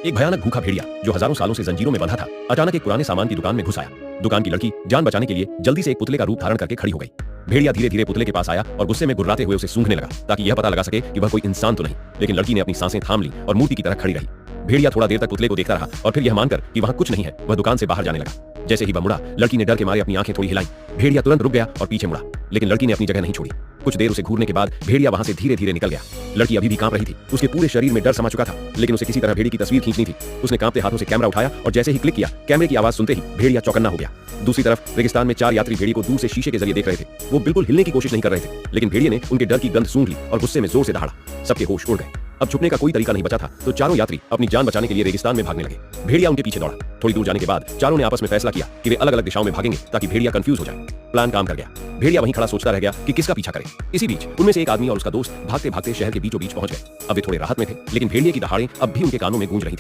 एक भयानक भूखा भेड़िया जो हजारों सालों से जंजीरों में बंधा था, अचानक एक पुराने सामान की दुकान में घुस आया। दुकान की लड़की जान बचाने के लिए जल्दी से एक पुतले का रूप धारण करके खड़ी हो गई। भेड़िया धीरे धीरे पुतले के पास आया और गुस्से में गुर्राते हुए उसे सूंघने लगा ताकि यह पता लगा सके कि वह कोई इंसान तो नहीं। लेकिन लड़की ने अपनी सांसें थाम ली और मूर्ति की तरह खड़ी रही। भेड़िया थोड़ा देर तक पुतले को देखता रहा और फिर यह मानकर कि वहां कुछ नहीं है, वह दुकान से बाहर जाने लगा। जैसे ही वह मुड़ा, लड़की ने डर के मारे अपनी आंखें थोड़ी हिलाई। भेड़िया तुरंत रुक गया और पीछे मुड़ा, लेकिन लड़की ने अपनी जगह नहीं छोड़ी। कुछ देर उसे घूरने के बाद भेड़िया वहां से धीरे धीरे निकल गया। लड़की अभी भी कांप रही थी, उसके पूरे शरीर में डर समा चुका था, लेकिन उसे किसी तरह भेड़िए की तस्वीर खींचनी थी। उसने कांपते हाथों से कैमरा उठाया और जैसे ही क्लिक किया, कैमरे की आवाज सुनते ही भेड़िया चौकन्ना हो गया। दूसरी तरफ रेगिस्तान में 4 यात्री भेड़िए को दूर से शीशे के जरिए देख रहे थे। वो बिल्कुल हिलने की कोशिश नहीं कर रहे थे, लेकिन भेड़िए ने उनके डर की गंध सूंघ ली और गुस्से में जोर से दहाड़ा। सबके होश उड़ गए। अब छुपने का कोई तरीका नहीं बचा था, तो चारों यात्री अपनी जान बचाने के लिए रेगिस्तान में भागने लगे। भेड़िया उनके पीछे दौड़ा। थोड़ी दूर जाने के बाद चारों ने आपस में फैसला किया कि वे अलग अलग दिशाओं में भागेंगे ताकि भेड़िया कंफ्यूज हो जाए। प्लान काम कर गया। भेड़िया वहीं खड़ा सोचता रह गया कि किसका पीछा करे। इसी बीच उनमें से एक आदमी और उसका दोस्त भागते भागते शहर के बीचों बीच पहुंच गए। अब वे थोड़े राहत में थे, लेकिन भेड़िए की दहाड़ें अब भी उनके कानों में गूंज रही थी।